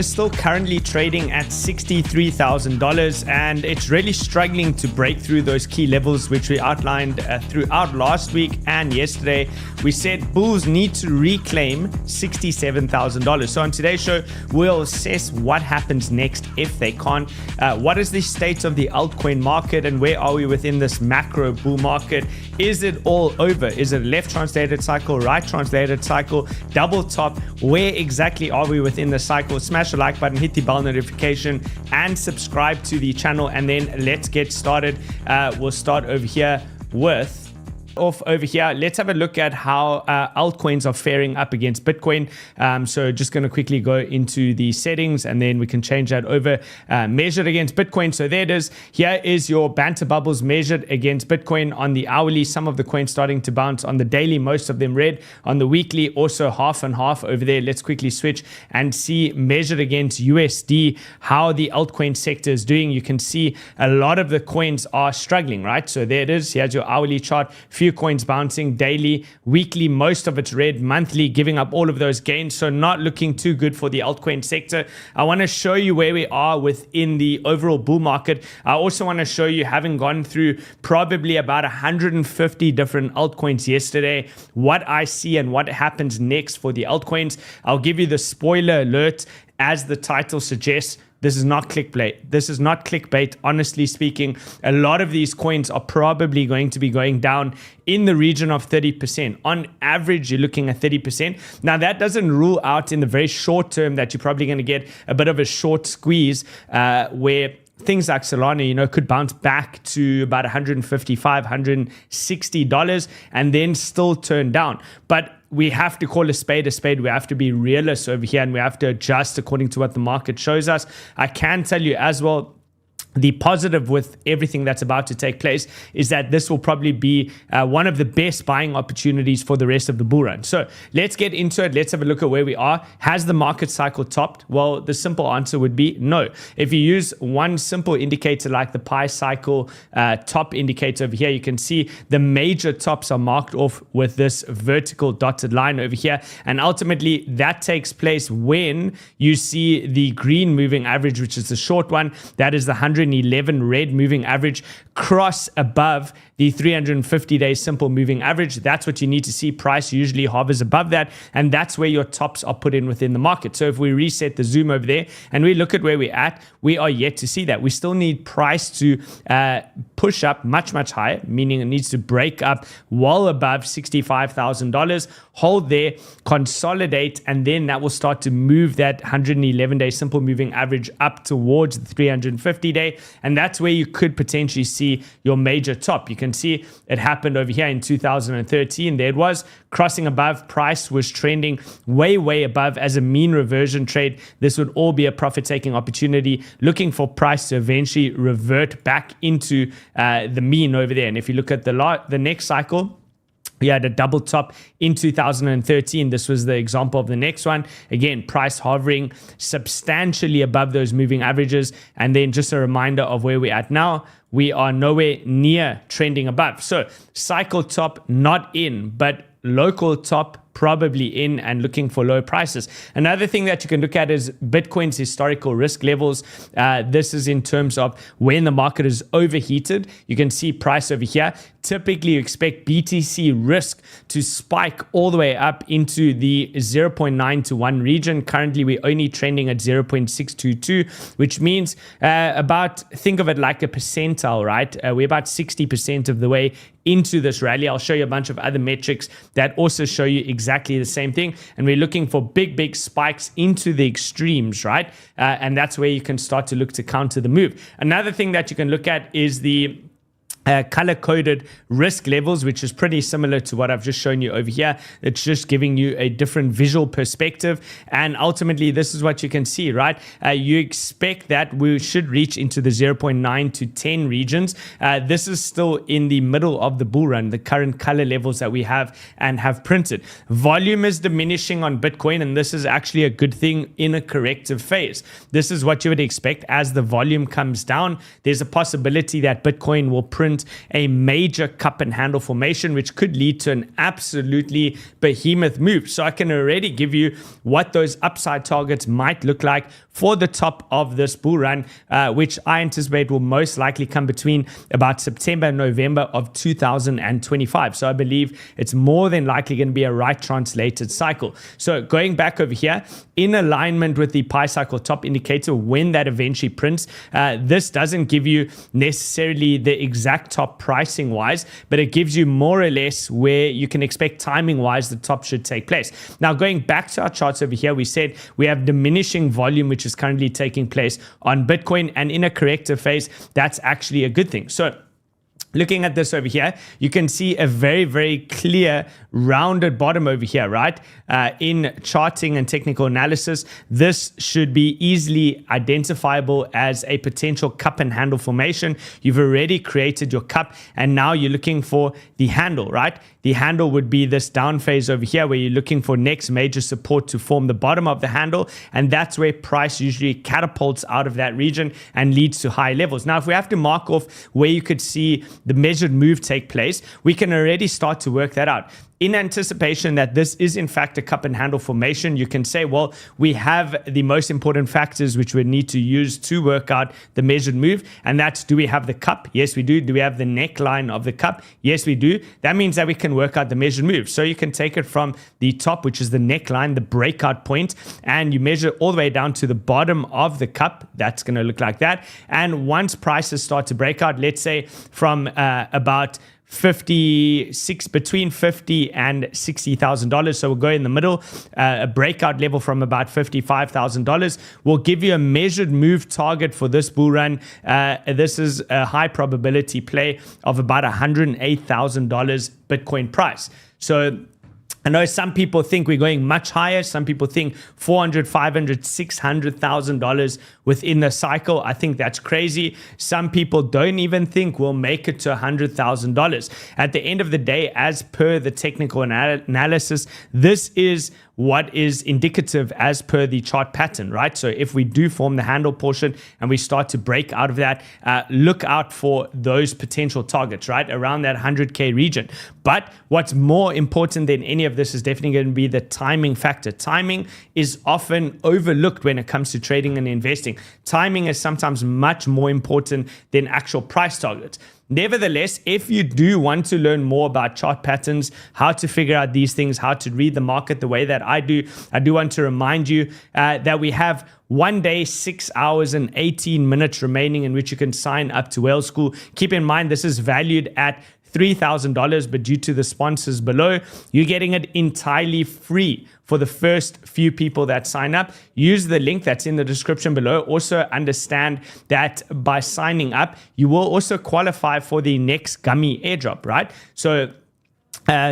Still currently trading at $63,000, and it's really struggling to break through those key levels which we outlined throughout last week and yesterday. We said bulls need to reclaim $67,000. So on today's show, we'll assess what happens next if they can't. What is the state of the altcoin market, and where are we within this macro bull market? Is it all over? Is it a left translated cycle, right translated cycle, double top? Where exactly are we within the cycle? Smash the like button, hit the bell notification, and subscribe to the channel, and then let's get started. We'll start over here with let's have a look at how altcoins are faring up against Bitcoin. So just going to quickly go into the settings, and then we can change that over, measured against Bitcoin. So there it is. Here is your banter bubbles measured against Bitcoin on the hourly. Some of the coins starting to bounce on the daily, most of them red. On the weekly, also half and half over there. Let's quickly switch and see measured against USD how the altcoin sector is doing. You can see a lot of the coins are struggling, right? So there it is. Here's your hourly chart. Few coins bouncing daily, weekly, most of it's red, monthly giving up all of those gains. So not looking too good for the altcoin sector. I want to show you where we are within the overall bull market. I also want to show you, having gone through probably about 150 different altcoins yesterday, what I see and what happens next for the altcoins. I'll give you the spoiler alert. As the title suggests, this is not clickbait. This is not clickbait. Honestly speaking, a lot of these coins are probably going to be going down in the region of 30%. On average, you're looking at 30%. Now, that doesn't rule out in the very short term that you're probably going to get a bit of a short squeeze where things like Solana, could bounce back to about $155, $160 and then still turn down. But we have to call a spade a spade. We have to be realists over here, and we have to adjust according to what the market shows us. I can tell you as well, the positive with everything that's about to take place is that this will probably be one of the best buying opportunities for the rest of the bull run. So let's get into it. Let's have a look at where we are. Has the market cycle topped? Well, the simple answer would be no. If you use one simple indicator like the pi cycle top indicator over here, you can see the major tops are marked off with this vertical dotted line over here. And ultimately, that takes place when you see the green moving average, which is the short one. That is the 111 red moving average cross above the 350-day simple moving average. That's what you need to see. Price usually hovers above that, and that's where your tops are put in within the market. So if we reset the zoom over there and we look at where we're at, we are yet to see that. We still need price to push up much, much higher, meaning it needs to break up well above $65,000, hold there, consolidate, and then that will start to move that 111-day simple moving average up towards the 350-day, and that's where you could potentially see your major top. You can see it happened over here in 2013. There it was, crossing above. Price was trending way above as a mean reversion trade. This would all be a profit-taking opportunity, looking for price to eventually revert back into the mean over there. And if you look at the next cycle, we had a double top in 2013. This was the example of the next one. Again, price hovering substantially above those moving averages. And then just a reminder of where we're at now. We are nowhere near trending above. So cycle top not in, but local top probably in and looking for low prices. Another thing that you can look at is Bitcoin's historical risk levels. This is in terms of when the market is overheated. You can see price over here. Typically, you expect BTC risk to spike all the way up into the 0.9 to 1 region. Currently, we're only trending at 0.622, which means think of it like a percentile, right? We're about 60% of the way into this rally. I'll show you a bunch of other metrics that also show you exactly the same thing. And we're looking for big spikes into the extremes, right? And that's where you can start to look to counter the move. Another thing that you can look at is the color-coded risk levels, which is pretty similar to what I've just shown you over here. It's just giving you a different visual perspective. And ultimately, this is what you can see, right? You expect that we should reach into the 0.9 to 10 regions. This is still in the middle of the bull run, the current color levels that we have and have printed. Volume is diminishing on Bitcoin, and this is actually a good thing in a corrective phase. This is what you would expect as the volume comes down. There's a possibility that Bitcoin will print a major cup and handle formation, which could lead to an absolutely behemoth move. So I can already give you what those upside targets might look like for the top of this bull run, which I anticipate will most likely come between about September and November of 2025. So I believe it's more than likely going to be a right translated cycle. So going back over here, in alignment with the pi cycle top indicator, when that eventually prints, this doesn't give you necessarily the exact top pricing wise, but it gives you more or less where you can expect timing wise the top should take place. Now going back to our charts over here, we said we have diminishing volume which is currently taking place on Bitcoin, and in a corrective phase, that's actually a good thing. So looking at this over here, you can see a very, very clear rounded bottom over here, right? In charting and technical analysis, this should be easily identifiable as a potential cup and handle formation. You've already created your cup, and now you're looking for the handle, right? The handle would be this down phase over here where you're looking for next major support to form the bottom of the handle, and that's where price usually catapults out of that region and leads to high levels. Now, if we have to mark off where you could see the measured move take place, we can already start to work that out. In anticipation that this is in fact a cup and handle formation, you can say, well, we have the most important factors which we need to use to work out the measured move. And that's, do we have the cup? Yes, we do. Do we have the neckline of the cup? Yes, we do. That means that we can work out the measured move. So you can take it from the top, which is the neckline, the breakout point, and you measure all the way down to the bottom of the cup. That's going to look like that. And once prices start to break out, let's say from about between $50,000 and $60,000. So we'll go in the middle. A breakout level from about $55,000 will give you a measured move target for this bull run. This is a high probability play of about $108,000 Bitcoin price. So I know some people think we're going much higher. Some people think $400,000, $500,000, $600,000 within the cycle. I think that's crazy. Some people don't even think we'll make it to $100,000. At the end of the day, as per the technical analysis, this is what is indicative as per the chart pattern, right? So if we do form the handle portion and we start to break out of that, look out for those potential targets, right? Around that 100K region. But what's more important than any of this is definitely going to be the timing factor. Timing is often overlooked when it comes to trading and investing. Timing is sometimes much more important than actual price targets. Nevertheless, if you do want to learn more about chart patterns, how to figure out these things, how to read the market the way that I do want to remind you that we have 1 day, 6 hours and 18 minutes remaining in which you can sign up to Whale School. Keep in mind, this is valued at $3,000, but due to the sponsors below, you're getting it entirely free for the first few people that sign up. Use the link that's in the description below. Also understand that by signing up, you will also qualify for the next gummy airdrop, right? So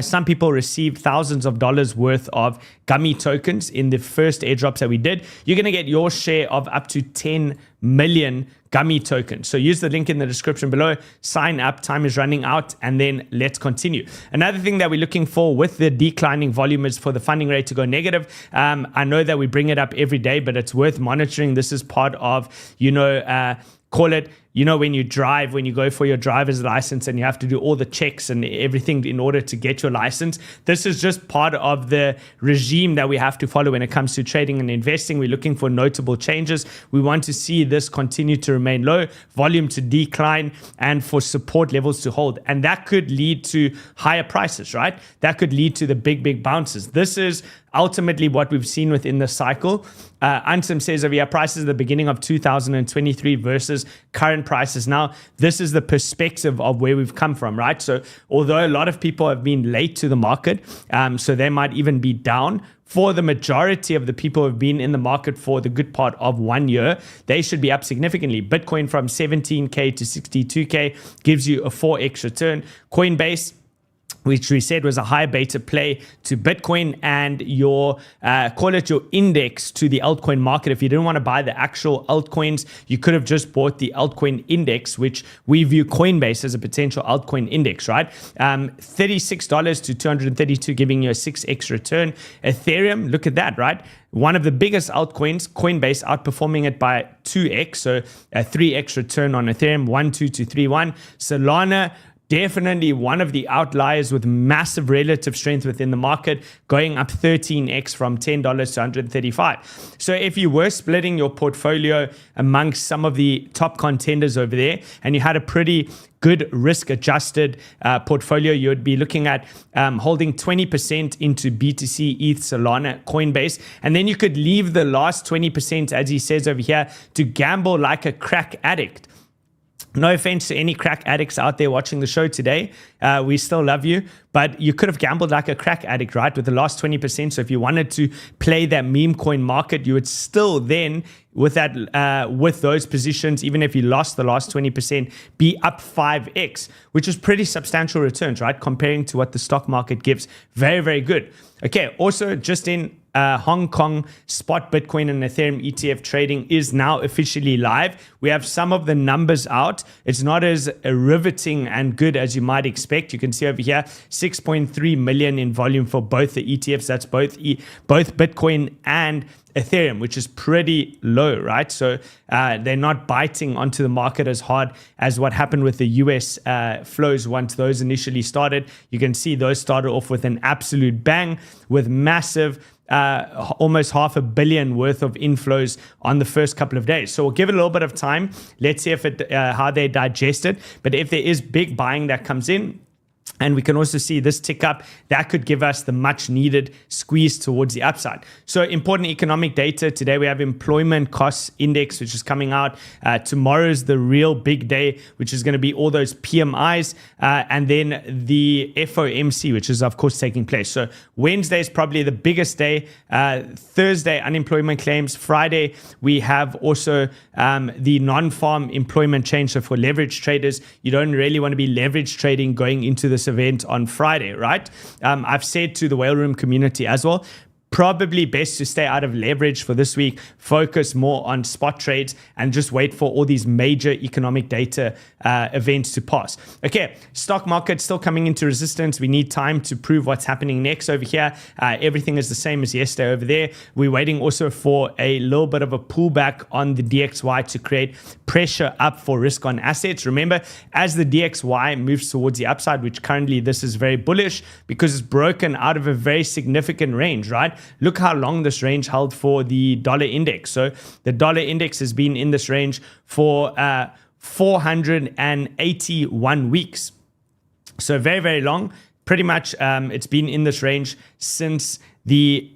some people received thousands of dollars worth of gummy tokens in the first airdrops that we did. You're going to get your share of up to 10 million gummy tokens. So use the link in the description below, sign up, time is running out, and then let's continue. Another thing that we're looking for with the declining volume is for the funding rate to go negative. I know that we bring it up every day, but it's worth monitoring. This is part of, call it, when you drive, when you go for your driver's license and you have to do all the checks and everything in order to get your license. This is just part of the regime that we have to follow when it comes to trading and investing. We're looking for notable changes. We want to see this continue to remain low, volume to decline, and for support levels to hold. And that could lead to higher prices, right? That could lead to the big bounces. This is ultimately what we've seen within the cycle. Ansem says over here, prices at the beginning of 2023 versus current prices now. This is the perspective of where we've come from, right? So although a lot of people have been late to the market, so they might even be down, for the majority of the people who have been in the market for the good part of 1 year, they should be up significantly. Bitcoin from 17K to 62K gives you a 4x return. Coinbase, which we said was a high beta play to Bitcoin, and your call it your index to the altcoin market. If you didn't want to buy the actual altcoins, you could have just bought the altcoin index, which we view Coinbase as a potential altcoin index, right? $36 to $232, giving you a 6x return. Ethereum, look at that, right? One of the biggest altcoins, Coinbase, outperforming it by 2x, so a 3x return on Ethereum, 1.2 to 3.1. Solana, definitely one of the outliers with massive relative strength within the market, going up 13x from $10 to $135. So if you were splitting your portfolio amongst some of the top contenders over there, and you had a pretty good risk-adjusted portfolio, you would be looking at holding 20% into BTC, ETH, Solana, Coinbase, and then you could leave the last 20%, as he says over here, to gamble like a crack addict. No offense to any crack addicts out there watching the show today. We still love you, but you could have gambled like a crack addict, right? With the last 20%. So if you wanted to play that meme coin market, you would still then, with that, with those positions, even if you lost the last 20%, be up 5x, which is pretty substantial returns, right? Comparing to what the stock market gives. Very, very good. Okay. Also, just in Hong Kong, spot Bitcoin and Ethereum ETF trading is now officially live. We have some of the numbers out. It's not as riveting and good as you might expect. You can see over here, 6.3 million in volume for both the ETFs. That's both Bitcoin and Ethereum, which is pretty low, right? So they're not biting onto the market as hard as what happened with the US flows once those initially started. You can see those started off with an absolute bang with massive almost $500 million worth of inflows on the first couple of days. So we'll give it a little bit of time. Let's see if how they digest it. But if there is big buying that comes in, and we can also see this tick up, that could give us the much needed squeeze towards the upside. So important economic data. Today we have employment costs index, which is coming out. Tomorrow's the real big day, which is going to be all those PMIs. And then the FOMC, which is of course taking place. So Wednesday is probably the biggest day. Thursday, unemployment claims. Friday, we have also the non-farm employment change. So for leverage traders, you don't really want to be leverage trading going into this event on Friday, right? I've said to the Whale Room community as well, probably best to stay out of leverage for this week, focus more on spot trades and just wait for all these major economic data events to pass. Okay, stock market still coming into resistance. We need time to prove what's happening next over here. Everything is the same as yesterday over there. We're waiting also for a little bit of a pullback on the DXY to create pressure up for risk on assets. Remember, as the DXY moves towards the upside, which currently this is very bullish because it's broken out of a very significant range, right? Look how long this range held for the dollar index. So the dollar index has been in this range for 481 weeks. So very, very long. Pretty much it's been in this range since the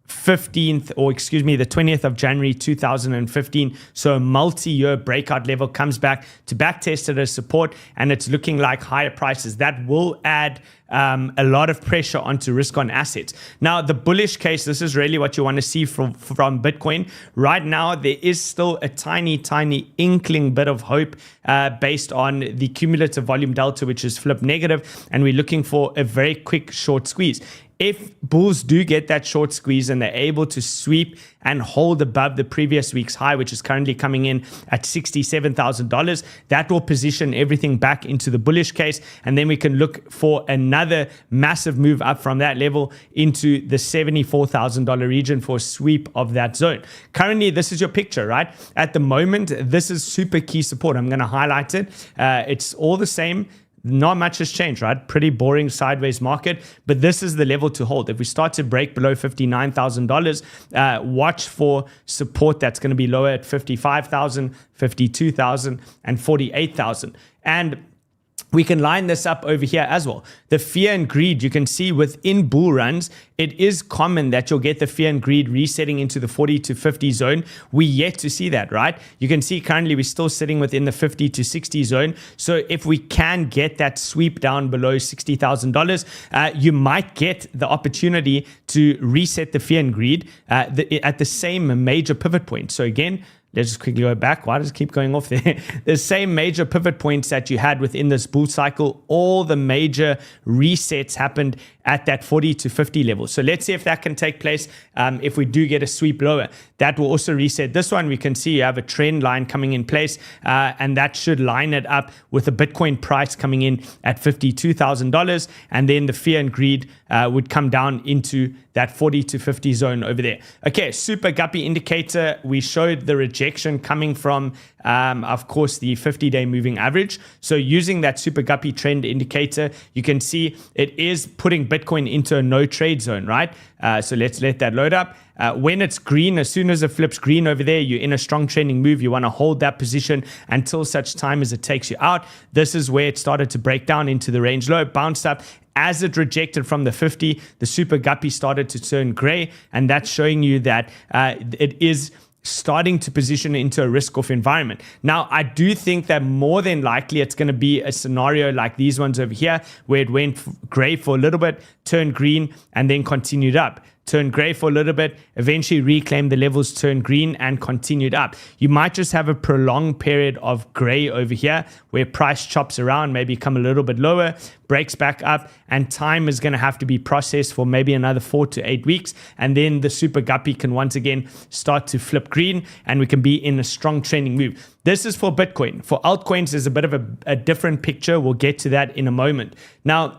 20th of January 2015. So a multi-year breakout level comes back to back test it as support, and it's looking like higher prices. That will add a lot of pressure onto risk on assets. Now, the bullish case, this is really what you want to see from Bitcoin. Right now, there is still a tiny inkling bit of hope based on the cumulative volume delta, which is flipped negative, and we're looking for a very quick short squeeze. If bulls do get that short squeeze and they're able to sweep and hold above the previous week's high, which is currently coming in at $67,000, that will position everything back into the bullish case. And then we can look for another massive move up from that level into the $74,000 region for a sweep of that zone. Currently, this is your picture, right? At the moment, this is super key support. I'm going to highlight it. It's all the same. Not much has changed, right? Pretty boring sideways market, but this is the level to hold. If we start to break below $59,000, watch for support that's going to be lower at $55,000, $52,000, and $48,000. And we can line this up over here as well. The fear and greed, you can see within bull runs, it is common that you'll get the fear and greed resetting into the 40 to 50 zone. We yet to see that, right? You can see currently we're still sitting within the 50 to 60 zone. So if we can get that sweep down below $60,000, you might get the opportunity to reset the fear and greed at the same major pivot point. So again, let's just quickly go back. Why does it keep going off there? The same major pivot points that you had within this bull cycle, all the major resets happened at that 40 to 50 level. So let's see if that can take place. If we do get a sweep lower, that will also reset this one. We can see you have a trend line coming in place, and that should line it up with the Bitcoin price coming in at $52,000, and then the fear and greed would come down into that 40 to 50 zone over there. Okay, super guppy indicator. We showed the rejection coming from, of course, the 50-day moving average. So using that super guppy trend indicator, you can see it is putting Bitcoin into a no trade zone, right? So let's let that load up. When it's green, as soon as it flips green over there, you're in a strong trending move. You want to hold that position until such time as it takes you out. This is where it started to break down into the range low, bounced up. As it rejected from the 50, the super guppy started to turn gray, and that's showing you that it is starting to position into a risk-off environment. Now, I do think that more than likely it's going to be a scenario like these ones over here, where it went gray for a little bit, turned green, and then continued up. Turned gray for a little bit, eventually reclaimed the levels, turned green, and continued up. You might just have a prolonged period of gray over here where price chops around, maybe come a little bit lower, breaks back up, and time is going to have to be processed for maybe another 4 to 8 weeks. And then the super guppy can once again start to flip green, and we can be in a strong trending move. This is for Bitcoin. For altcoins, there's a bit of a different picture. We'll get to that in a moment. Now,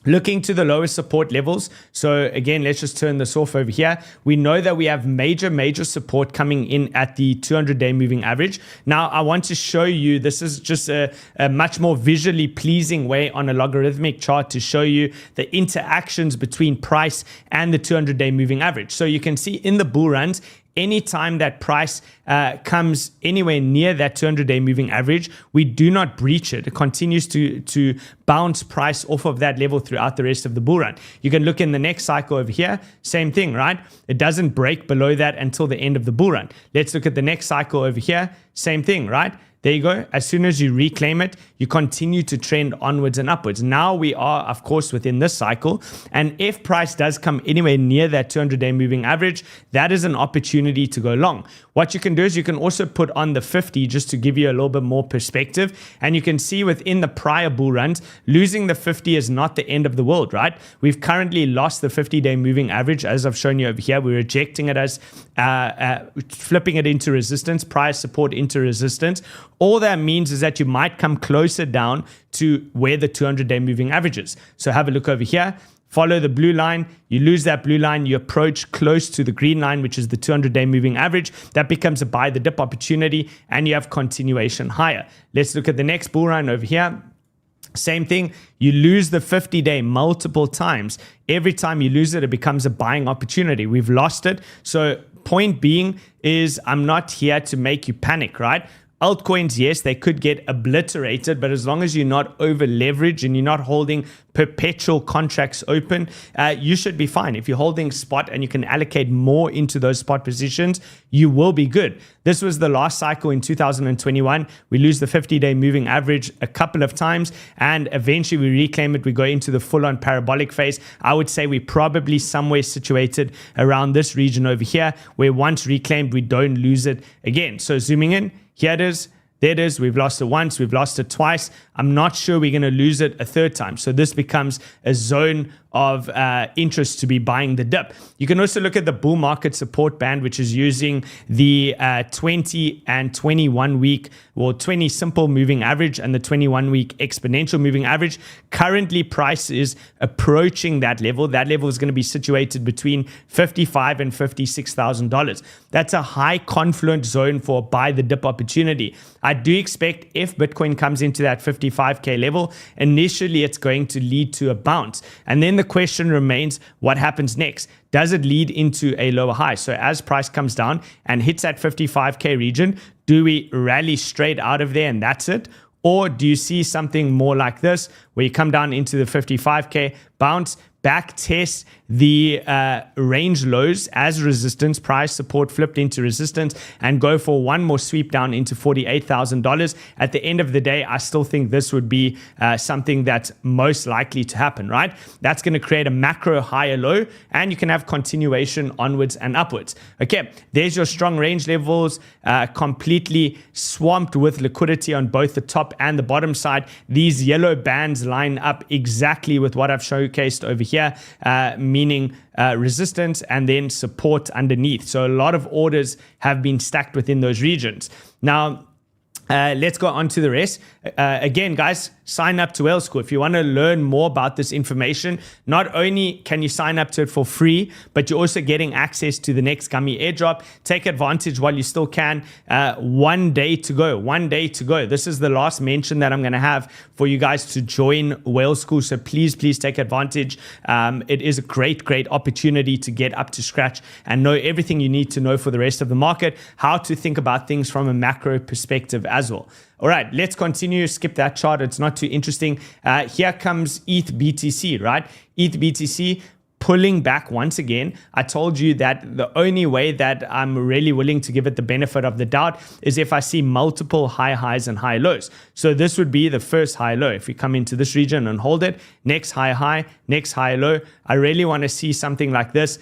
looking to the lowest support levels. So again, let's just turn this off over here. We know that we have major support coming in at the 200-day moving average. Now, I want to show you, this is just a much more visually pleasing way on a logarithmic chart to show you the interactions between price and the 200-day moving average. So you can see in the bull runs, anytime that price comes anywhere near that 200-day moving average, we do not breach it. It continues to bounce price off of that level throughout the rest of the bull run. You can look in the next cycle over here, same thing, right? It doesn't break below that until the end of the bull run. Let's look at the next cycle over here, same thing, right? There you go. As soon as you reclaim it, you continue to trend onwards and upwards. Now we are, of course, within this cycle. And if price does come anywhere near that 200-day moving average, that is an opportunity to go long. What you can do is you can also put on the 50 just to give you a little bit more perspective. And you can see within the prior bull runs, losing the 50 is not the end of the world, right? We've currently lost the 50-day moving average, as I've shown you over here. We're rejecting it as flipping it into resistance, prior support into resistance. All that means is that you might come closer down to where the 200-day moving average is. So have a look over here. Follow the blue line. You lose that blue line. You approach close to the green line, which is the 200-day moving average. That becomes a buy the dip opportunity, and you have continuation higher. Let's look at the next bull run over here. Same thing. You lose the 50-day multiple times. Every time you lose it, it becomes a buying opportunity. We've lost it. So point being is I'm not here to make you panic, right? Altcoins, yes, they could get obliterated, but as long as you're not over leveraged and you're not holding perpetual contracts open, you should be fine. If you're holding spot and you can allocate more into those spot positions, you will be good. This was the last cycle in 2021. We lose the 50-day moving average a couple of times, and eventually we reclaim it. We go into the full-on parabolic phase. I would say we're probably somewhere situated around this region over here, where once reclaimed, we don't lose it again. So zooming in, here it is. There it is. We've lost it once. We've lost it twice. I'm not sure we're going to lose it a third time. So this becomes a zone of interest to be buying the dip. You can also look at the bull market support band, which is using the 20 and 21 week, or 20 simple moving average and the 21 week exponential moving average. Currently, price is approaching that level. That level is going to be situated between $55,000 and $56,000. That's a high confluent zone for buy the dip opportunity. I do expect if Bitcoin comes into that 55K level, initially it's going to lead to a bounce. And then the question remains, what happens next? Does it lead into a lower high? So as price comes down and hits that 55K region, do we rally straight out of there and that's it? Or do you see something more like this, where you come down into the 55K, bounce, back test the range lows as resistance, price support flipped into resistance, and go for one more sweep down into $48,000. At the end of the day, I still think this would be something that's most likely to happen, right? That's going to create a macro higher low, and you can have continuation onwards and upwards. Okay, there's your strong range levels, completely swamped with liquidity on both the top and the bottom side. These yellow bands line up exactly with what I've showcased over here, meaning resistance and then support underneath. So a lot of orders have been stacked within those regions. Now, let's go on to the rest. Again, guys, sign up to Whale School. If you want to learn more about this information, not only can you sign up to it for free, but you're also getting access to the next gummy airdrop. Take advantage while you still can. 1 day to go. 1 day to go. This is the last mention that I'm going to have for you guys to join Whale School. So please take advantage. It is a great opportunity to get up to scratch and know everything you need to know for the rest of the market, how to think about things from a macro perspective as well. All right, let's continue. Skip that chart. It's not too interesting. Here comes ETH BTC, right? ETH BTC pulling back once again. I told you that the only way that I'm really willing to give it the benefit of the doubt is if I see multiple high highs and high lows. So this would be the first high low. If we come into this region and hold it, next high, next high low, I really want to see something like this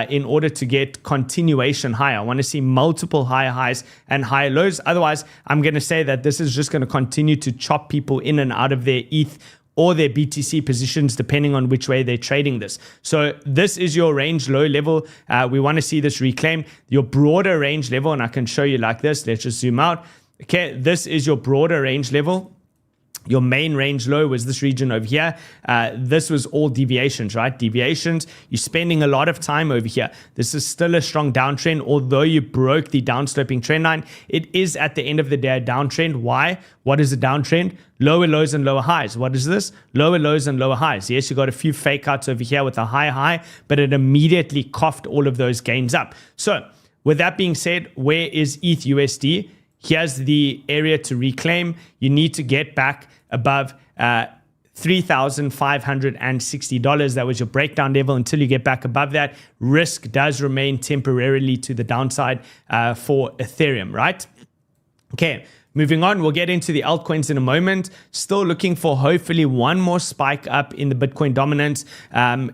in order to get continuation high. I want to see multiple high highs and high lows. Otherwise, I'm going to say that this is just going to continue to chop people in and out of their ETH or their BTC positions, depending on which way they're trading this. So this is your range low level. We want to see this reclaim. Your broader range level, and I can show you like this. Let's just zoom out. Okay, this is your broader range level. Your main range low was this region over here. This was all deviations, right? Deviations. You're spending a lot of time over here. This is still a strong downtrend. Although you broke the downsloping trend line, it is at the end of the day a downtrend. Why? What is a downtrend? Lower lows and lower highs. What is this? Lower lows and lower highs. Yes, you got a few fake outs over here with a high, but it immediately coughed all of those gains up. So with that being said, where is ETH USD? Here's the area to reclaim. You need to get back above $3,560. That was your breakdown level. Until you get back above that, risk does remain temporarily to the downside for Ethereum, right? Okay. Moving on, we'll get into the altcoins in a moment. Still looking for hopefully one more spike up in the Bitcoin dominance.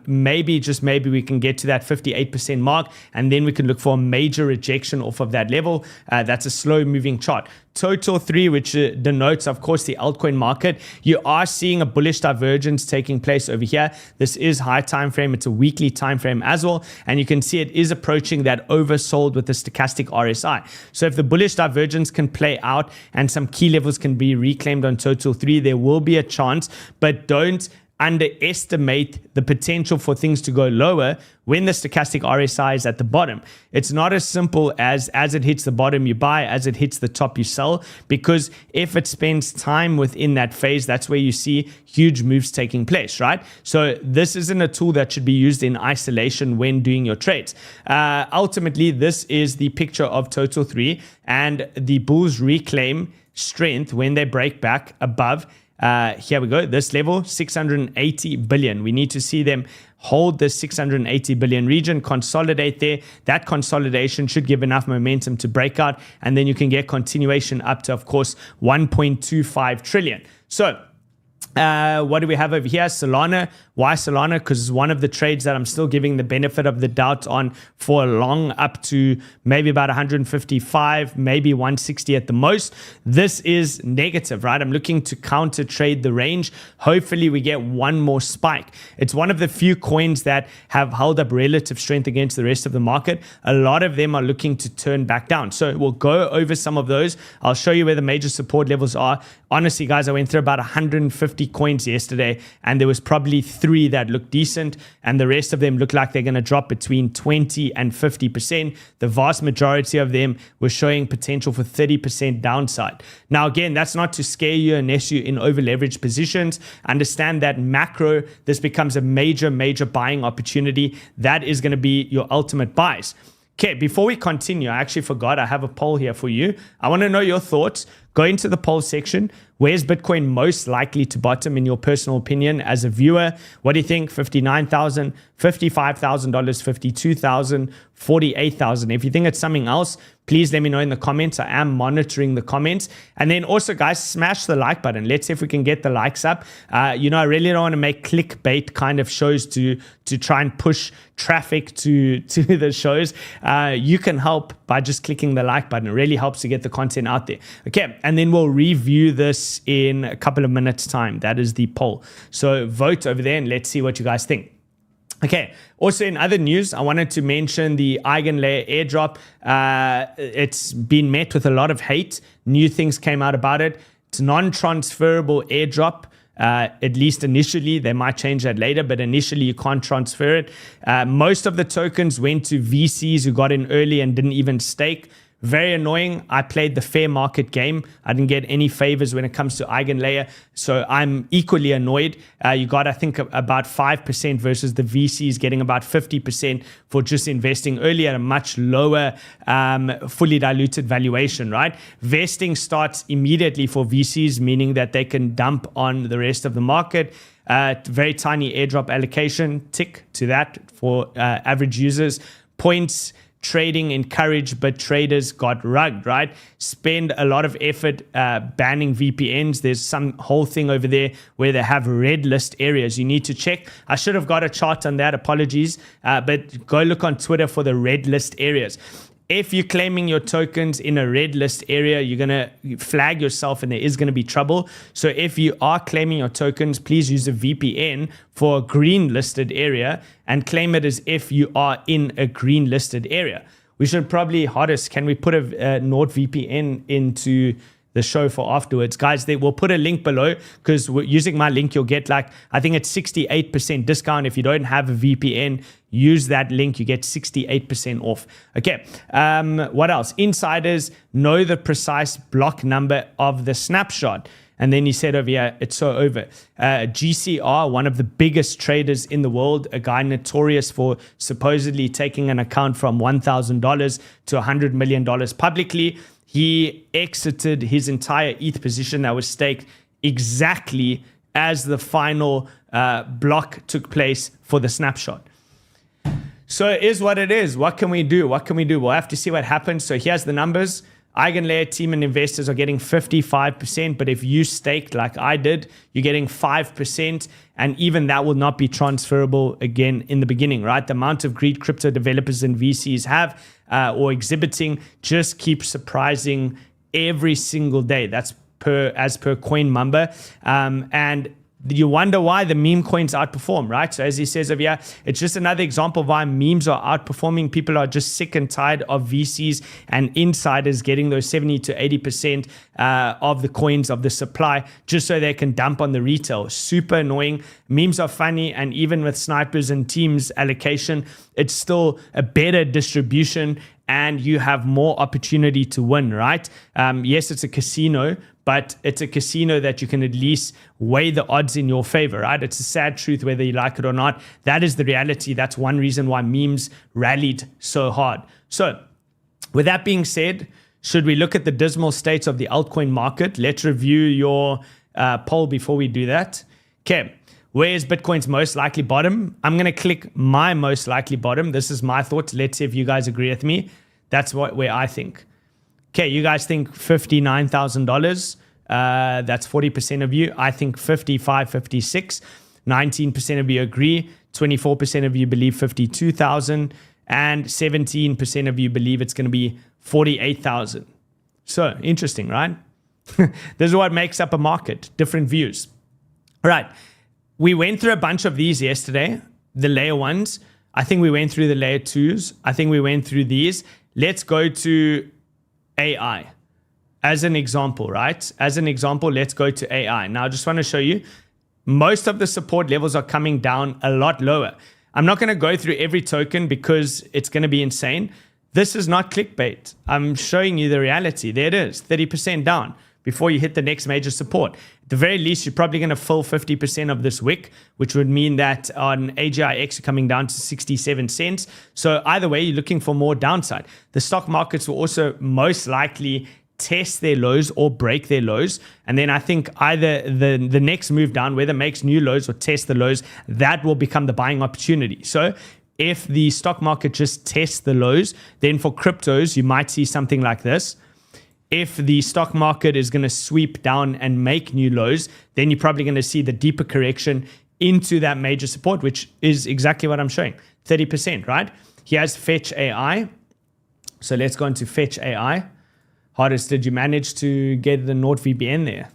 Maybe, just maybe, we can get to that 58% mark, and then we can look for a major rejection off of that level. That's a slow moving chart. Total 3, which denotes, of course, the altcoin market. You are seeing a bullish divergence taking place over here. This is high time frame. It's a weekly time frame as well. And you can see it is approaching that oversold with the stochastic RSI. So if the bullish divergence can play out and some key levels can be reclaimed on total 3, there will be a chance, but don't underestimate the potential for things to go lower when the stochastic RSI is at the bottom. It's not as simple as it hits the bottom you buy, as it hits the top you sell, because if it spends time within that phase, that's where you see huge moves taking place, right? So this isn't a tool that should be used in isolation when doing your trades. Ultimately, this is the picture of total 3, and the bulls reclaim strength when they break back above here we go, this level, 680 billion. We need to see them hold the 680 billion region, consolidate there. That consolidation should give enough momentum to break out, and then you can get continuation up to, of course, 1.25 trillion. So what do we have over here? Solana. Why Solana? Because it's one of the trades that I'm still giving the benefit of the doubt on for long, up to maybe about 155, maybe 160 at the most. This is negative, right? I'm looking to counter trade the range. Hopefully we get one more spike. It's one of the few coins that have held up relative strength against the rest of the market. A lot of them are looking to turn back down. So we'll go over some of those. I'll show you where the major support levels are. Honestly, guys, I went through about 150 coins yesterday, and there was probably 3 that looked decent, and the rest of them look like they're going to drop between 20 and 50%. The vast majority of them were showing potential for 30% downside. Now, again, that's not to scare you unless you're in over leveraged positions. Understand that macro, this becomes a major buying opportunity. That is going to be your ultimate buys. Okay, before we continue, I actually forgot I have a poll here for you. I want to know your thoughts. Go into the poll section. Where's Bitcoin most likely to bottom in your personal opinion as a viewer? What do you think? $59,000, $55,000, $52,000, $48,000. If you think it's something else, please let me know in the comments. I am monitoring the comments. And then also, guys, smash the like button. Let's see if we can get the likes up. I really don't want to make clickbait kind of shows to try and push traffic to the shows. You can help by just clicking the like button. It really helps to get the content out there. Okay, and then we'll review this in a couple of minutes' time. That is the poll. So vote over there and let's see what you guys think. Okay, also in other news, I wanted to mention the Eigenlayer airdrop. It's been met with a lot of hate. New things came out about it. It's non-transferable airdrop. at least initially. They might change that later, but initially you can't transfer it. Most of the tokens went to VCs who got in early and didn't even stake. Very annoying. I played the fair market game. I didn't get any favors when it comes to EigenLayer, so I'm equally annoyed. You got, I think, about 5% versus the VCs getting about 50% for just investing early at a much lower fully diluted valuation, right? Vesting starts immediately for VCs, meaning that they can dump on the rest of the market. Very tiny airdrop allocation, tick to that for average users. Points trading encouraged, but traders got rugged, right? Spend a lot of effort banning VPNs. There's some whole thing over there where they have red list areas. You need to check. I should have got a chart on that. Apologies. But go look on Twitter for the red list areas. If you're claiming your tokens in a red list area, you're going to flag yourself and there is going to be trouble. So if you are claiming your tokens, please use a VPN for a green listed area and claim it as if you are in a green listed area. We should probably, hardest, can we put a NordVPN into the show for afterwards? Guys, we'll put a link below because using my link, you'll get like, I think it's 68% discount. If you don't have a VPN, use that link, you get 68% off. Okay, what else? Insiders know the precise block number of the snapshot. And then he said over here, it's so over. GCR, one of the biggest traders in the world, a guy notorious for supposedly taking an account from $1,000 to $100 million publicly, he exited his entire ETH position that was staked exactly as the final block took place for the snapshot. So it is what it is. What can we do? What can we do? We'll have to see what happens. So here's the numbers. EigenLayer team and investors are getting 55%, but if you staked like I did, you're getting 5%, and even that will not be transferable again in the beginning, right? The amount of greed crypto developers and VCs have or exhibiting just keeps surprising every single day. That's as per CoinMumber. And you wonder why the meme coins outperform, right? So as he says over here, it's just another example of why memes are outperforming. People are just sick and tired of VCs and insiders getting those 70 to 80% of the coins of the supply just so they can dump on the retail. Super annoying. Memes are funny, and even with snipers and teams allocation, it's still a better distribution and you have more opportunity to win, right? Yes, it's a casino, but it's a casino that you can at least weigh the odds in your favor, right? It's a sad truth whether you like it or not. That is the reality. That's one reason why memes rallied so hard. So with that being said, should we look at the dismal state of the altcoin market? Let's review your poll before we do that. Okay, where is Bitcoin's most likely bottom? I'm going to click my most likely bottom. This is my thoughts. Let's see if you guys agree with me. That's where I think. Okay, you guys think $59,000. That's 40% of you. I think 55, 56. 19% of you agree. 24% of you believe 52,000. And 17% of you believe it's going to be 48,000. So interesting, right? This is what makes up a market. Different views. All right. We went through a bunch of these yesterday. The layer ones. I think we went through the layer twos. I think we went through these. Let's go to AI as an example, right? As an example, let's go to AI. Now, I just want to show you, most of the support levels are coming down a lot lower. I'm not going to go through every token because it's going to be insane. This is not clickbait. I'm showing you the reality. There it is, 30% down before you hit the next major support. At the very least, you're probably going to fill 50% of this wick, which would mean that on AGIX, you're coming down to 67 cents. So either way, you're looking for more downside. The stock markets will also most likely test their lows or break their lows. And then I think either the next move down, whether it makes new lows or test the lows, that will become the buying opportunity. So if the stock market just tests the lows, then for cryptos, you might see something like this. If the stock market is going to sweep down and make new lows, then you're probably going to see the deeper correction into that major support, which is exactly what I'm showing, 30%, right? Here's Fetch AI. So let's go into Fetch AI. Hardest, did you manage to get the NordVPN there?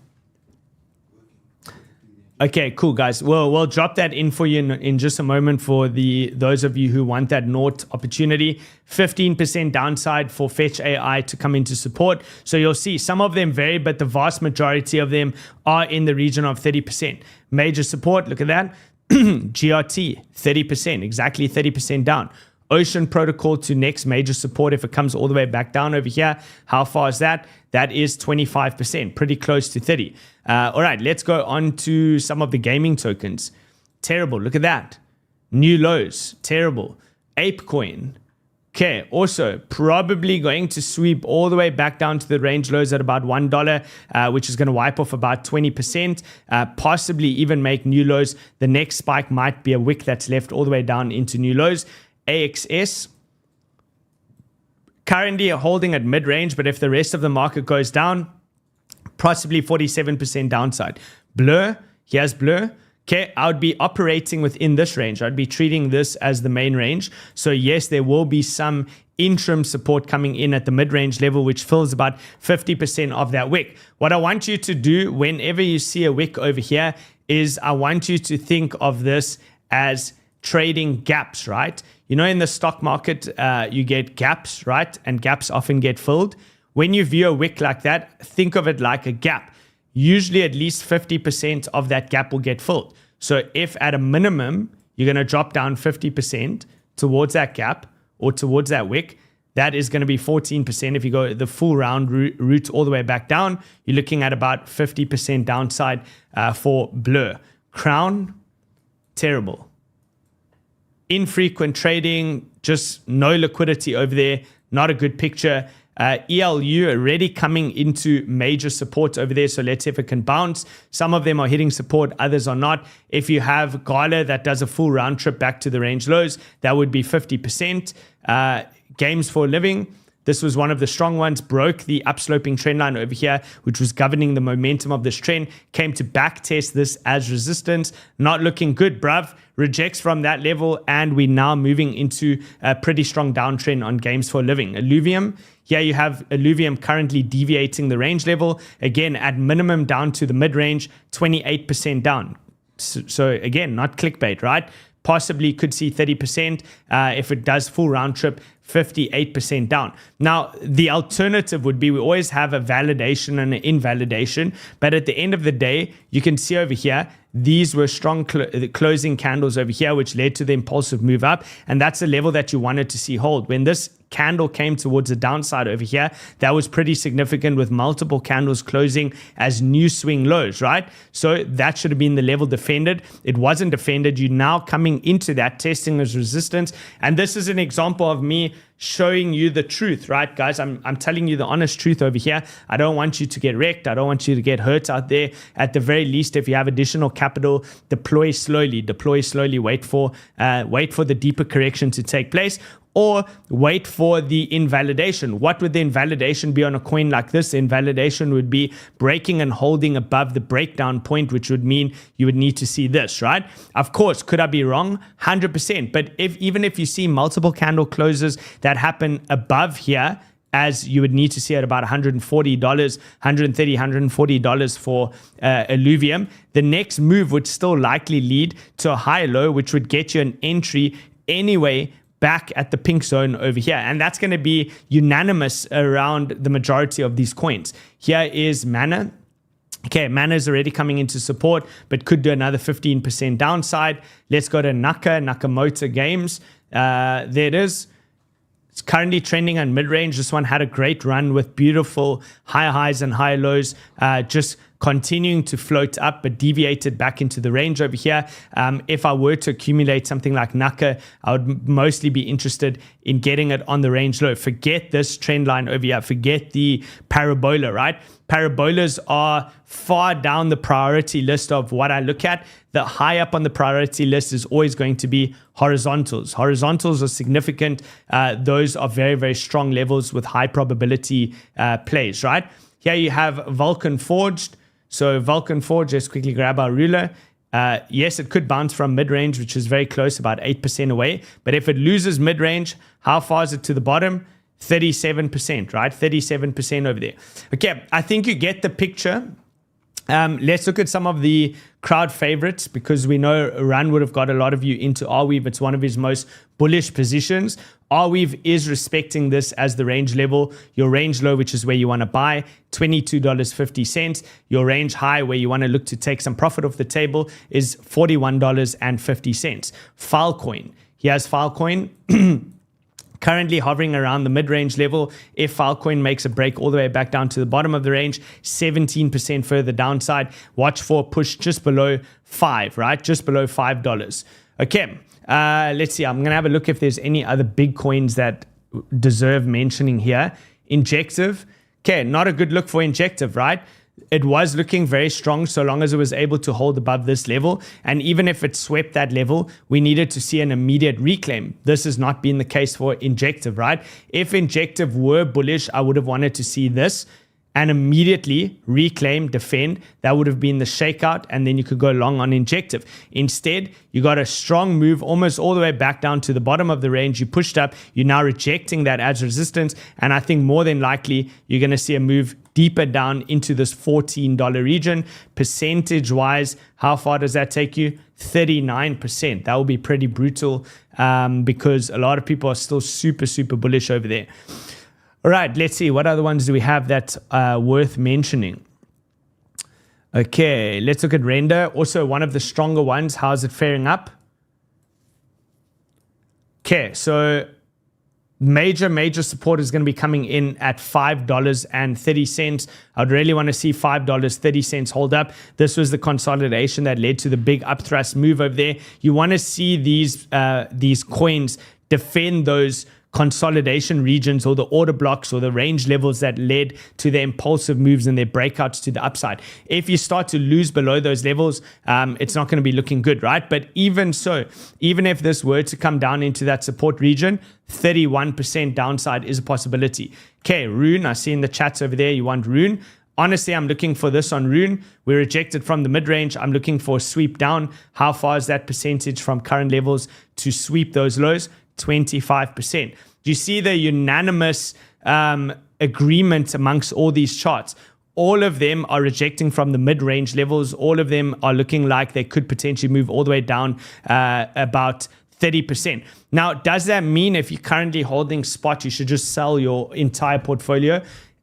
Okay, cool, guys. We'll drop that in for you in just a moment for those of you who want that naught opportunity. 15% downside for Fetch AI to come into support. So you'll see some of them vary, but the vast majority of them are in the region of 30%. Major support, look at that. GRT, 30%, exactly 30% down. Ocean Protocol to next major support if it comes all the way back down over here. How far is that? That is 25%, pretty close to 30. All right, let's go on to some of the gaming tokens. Terrible, look at that. New lows, terrible. ApeCoin. Okay, also probably going to sweep all the way back down to the range lows at about $1, which is going to wipe off about 20%, possibly even make new lows. The next spike might be a wick that's left all the way down into new lows. AXS, currently holding at mid-range, but if the rest of the market goes down, possibly 47% downside. Blur, here's Blur. Okay, I would be operating within this range. I'd be treating this as the main range. So yes, there will be some interim support coming in at the mid-range level, which fills about 50% of that wick. What I want you to do whenever you see a wick over here is I want you to think of this as trading gaps, right? You know, in the stock market, you get gaps, right? And gaps often get filled. When you view a wick like that, think of it like a gap. Usually at least 50% of that gap will get filled. So if at a minimum, you're going to drop down 50% towards that gap or towards that wick, that is going to be 14%. If you go the full round route all the way back down, you're looking at about 50% downside for Blur. Crown, terrible. Infrequent trading, just no liquidity over there. Not a good picture. ELU already coming into major support over there. So let's see if it can bounce. Some of them are hitting support, others are not. If you have 𝗗𝗓 that does a full round trip back to the range lows, that would be 50%. Games for a living. This was one of the strong ones, broke the upsloping trend line over here, which was governing the momentum of this trend, came to back test this as resistance. Not looking good, bruv. Rejects from that level, and we're now moving into a pretty strong downtrend on games for a living. Illuvium, here you have Illuvium currently deviating the range level. Again, at minimum down to the mid-range, 28% down. So again, not clickbait, right? Possibly could see 30% if it does full round trip, 58% down. Now, the alternative would be we always have a validation and an invalidation, but at the end of the day, you can see over here, these were strong closing candles over here, which led to the impulsive move up, and that's the level that you wanted to see hold. When this candle came towards the downside over here, that was pretty significant with multiple candles closing as new swing lows, right? So that should have been the level defended. It wasn't defended. You're now coming into that, testing as resistance, and this is an example of me showing you the truth, right, guys? I'm telling you the honest truth over here. I don't want you to get wrecked. I don't want you to get hurt out there. At the very least, if you have additional capital, deploy slowly, wait for the deeper correction to take place, or wait for the invalidation. What would the invalidation be on a coin like this? The invalidation would be breaking and holding above the breakdown point, which would mean you would need to see this, right? Of course, could I be wrong? 100%. But even if you see multiple candle closes that happen above here, as you would need to see at about $140, $130, $140 for Illuvium, the next move would still likely lead to a high low, which would get you an entry anyway back at the pink zone over here. And that's going to be unanimous around the majority of these coins. Here is Mana. Okay, Mana is already coming into support, but could do another 15% downside. Let's go to 𝗓𝗓𝗓𝗓 Games. There it is. It's currently trending on mid-range. This one had a great run with beautiful high highs and high lows, just continuing to float up, but deviated back into the range over here. If I were to accumulate something like 𝗓𝗓𝗓𝗓, I would mostly be interested in getting it on the range low. Forget this trend line over here. Forget the parabola, right? Parabolas are far down the priority list of what I look at. The high up on the priority list is always going to be horizontals. Horizontals are significant. Those are very, very strong levels with high probability plays, right? Here you have Vulcan Forged. So Vulcan Forge, let's quickly grab our ruler. Yes, it could bounce from mid-range, which is very close, about 8% away. But if it loses mid-range, how far is it to the bottom? 37%, right? 37% over there. Okay, I think you get the picture. Let's look at some of the crowd favorites, because we know Run would have got a lot of you into 𝗬𝗓𝗡. It's one of his most bullish positions. 𝗬𝗓𝗡 is respecting this as the range level. Your range low, which is where you want to buy, $22.50. Your range high, where you want to look to take some profit off the table, is $41.50. Filecoin. He has Filecoin currently hovering around the mid-range level. If Filecoin makes a break all the way back down to the bottom of the range, 17% further downside. Watch for a push just below 5, right? Just below $5. Okay, let's see. I'm going to have a look if there's any other big coins that deserve mentioning here. Injective. Okay, not a good look for Injective, right? It was looking very strong so long as it was able to hold above this level. And even if it swept that level, we needed to see an immediate reclaim. This has not been the case for Injective, right? If Injective were bullish, I would have wanted to see this and immediately reclaim, defend. That would have been the shakeout, and then you could go long on Injective. Instead, you got a strong move almost all the way back down to the bottom of the range. You pushed up. You're now rejecting that as resistance, and I think more than likely you're going to see a move deeper down into this $14 region. Percentage-wise, how far does that take you? 39%. That will be pretty brutal because a lot of people are still super, super bullish over there. All right, let's see. What other ones do we have that's worth mentioning? Okay, let's look at Render. Also one of the stronger ones. How's it faring up? Okay, so major support is going to be coming in at $5.30. I'd really want to see $5.30 hold up. This was the consolidation that led to the big upthrust move over there. You want to see these coins defend those consolidation regions or the order blocks or the range levels that led to their impulsive moves and their breakouts to the upside. If you start to lose below those levels, it's not going to be looking good, right? But even so, even if this were to come down into that support region, 31% downside is a possibility. Okay, Rune, I see in the chats over there you want Rune. Honestly, I'm looking for this on Rune. We rejected from the mid-range. I'm looking for a sweep down. How far is that percentage from current levels to sweep those lows? 25%. Do you see the unanimous agreement amongst all these charts? All of them are rejecting from the mid-range levels. All of them are looking like they could potentially move all the way down about 30%. Now, does that mean if you're currently holding spot, you should just sell your entire portfolio?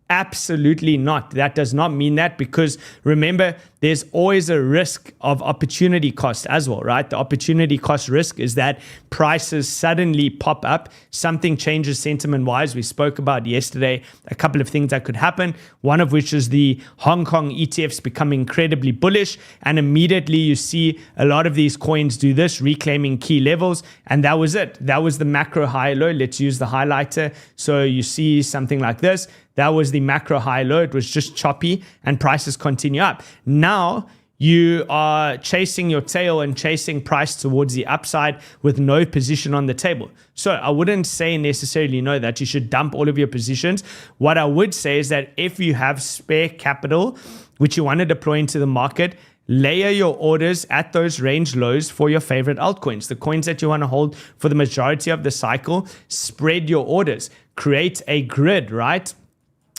Absolutely not. That does not mean that, because remember, there's always a risk of opportunity cost as well, right? The opportunity cost risk is that prices suddenly pop up. Something changes sentiment-wise. We spoke about yesterday a couple of things that could happen, one of which is the Hong Kong ETFs becoming incredibly bullish, and immediately you see a lot of these coins do this, reclaiming key levels, and that was it. That was the macro high-low. Let's use the highlighter. So you see something like this. That was the macro high-low. It was just choppy and prices continue up. Now you are chasing your tail and chasing price towards the upside with no position on the table. So I wouldn't say necessarily that you should dump all of your positions. What I would say is that if you have spare capital, which you want to deploy into the market, layer your orders at those range lows for your favorite altcoins, the coins that you want to hold for the majority of the cycle. Spread your orders. Create a grid, right?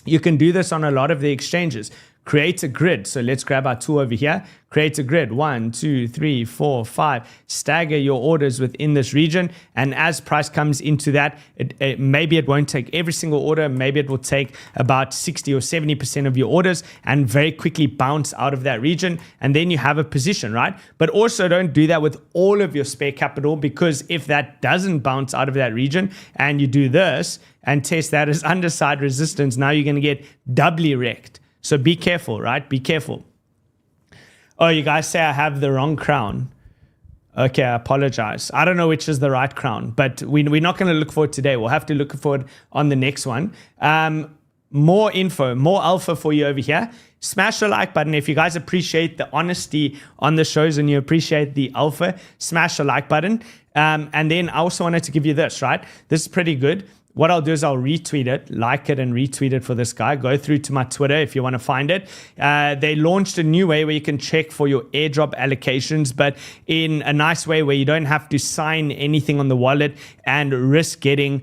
You can do this on a lot of the exchanges. Create a grid. So let's grab our tool over here. Create a grid. 1, 2, 3, 4, 5. Stagger your orders within this region. And as price comes into that, maybe it won't take every single order. Maybe it will take about 60 or 70% of your orders and very quickly bounce out of that region. And then you have a position, right? But also don't do that with all of your spare capital, because if that doesn't bounce out of that region and you do this and test that as underside resistance, now you're going to get doubly wrecked. So be careful, right? Be careful. Oh, you guys say I have the wrong crown. Okay, I apologize. I don't know which is the right crown, but we're not going to look for it today. We'll have to look for it on the next one. More info, more alpha for you over here. Smash the like button. If you guys appreciate the honesty on the shows and you appreciate the alpha, smash the like button. And then I also wanted to give you this, right? This is pretty good. what I'll do is I'll retweet it, like it and retweet it for this guy. Go through to my Twitter if you want to find it. They launched a new way where you can check for your airdrop allocations, but in a nice way where you don't have to sign anything on the wallet and risk getting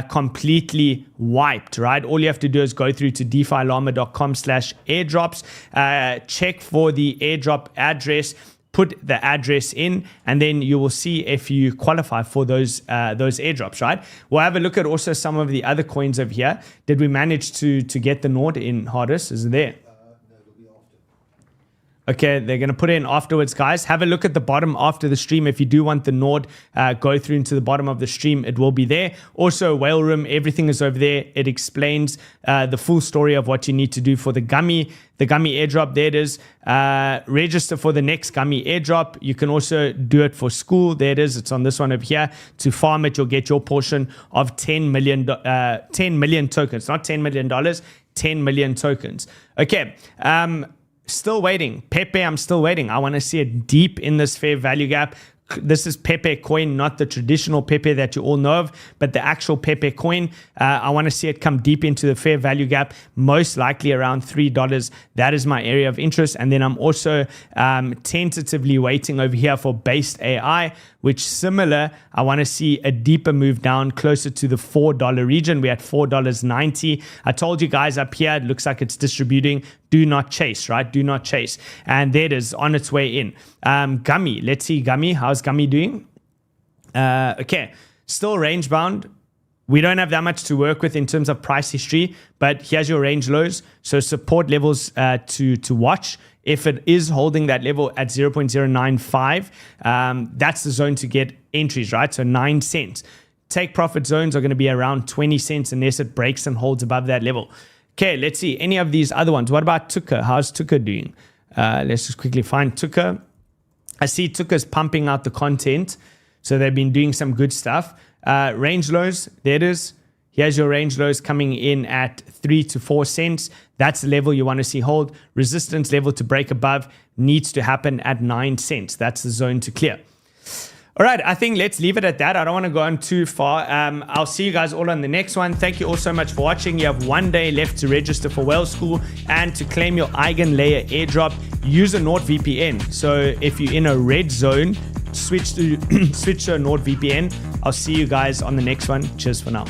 completely wiped, right? All you have to do is go through to 𝗕𝗢𝗓𝗦𝗑𝑢𝗑𝑚/airdrops, check for the airdrop address, put the address in, and then you will see if you qualify for those airdrops, right? We'll have a look at also some of the other coins over here. Did we manage to get the Nord in, Hardus? Is it there? Okay, they're going to put it in afterwards, guys. Have a look at the bottom after the stream. If you do want the Nord, go through into the bottom of the stream. It will be there. Also, Whale Room, everything is over there. It explains the full story of what you need to do for the 𝗗𝗢𝗓𝗓 airdrop. There it is. Register for the next 𝗗𝗓𝗓 airdrop. You can also do it for school. There it is. It's on this one over here. To farm it, you'll get your portion of 10 million tokens. Not $10 million, 10 million tokens. Okay. Still waiting. 𝗕𝗢𝗅, I'm still waiting. I want to see it deep in this fair value gap. This is 𝗕𝗢𝗅 coin, not the traditional 𝗕𝗢𝗅 that you all know of, but the actual 𝗕𝗢𝗅 coin. I want to see it come deep into the fair value gap, most likely around $3. That is my area of interest. And then I'm also tentatively waiting over here for Based AI, which similar, I want to see a deeper move down closer to the $4 region. We're at $4.90. I told you guys up here, it looks like it's distributing. Do not chase, right? Do not chase. And there it is on its way in. 𝗗𝗓𝗄, let's see 𝗗𝗓𝗄. How's 𝗗𝗓𝗄 doing? Okay, still range bound. We don't have that much to work with in terms of price history, but here's your range lows. So support levels to watch. If it is holding that level at 0.095, that's the zone to get entries, right? So 9 cents. Take profit zones are going to be around 20 cents unless it breaks and holds above that level. Okay, let's see any of these other ones. What about 𝗐𝗬𝗓? How's 𝗐𝗬𝗓 doing? Let's just quickly find 𝗐𝗬𝗓. I see 𝗐𝗬𝗓's pumping out the content. So they've been doing some good stuff. Range lows, there it is. Here's your range lows coming in at 3 to 4 cents. That's the level you want to see hold. Resistance level to break above needs to happen at 9 cents. That's the zone to clear. All right, I think let's leave it at that. I don't want to go on too far. I'll see you guys all on the next one. Thank you all so much for watching. You have 1 day left to register for Whale School and to claim your EigenLayer airdrop. Use a NordVPN. So if you're in a red zone, switch to a NordVPN. I'll see you guys on the next one. Cheers for now.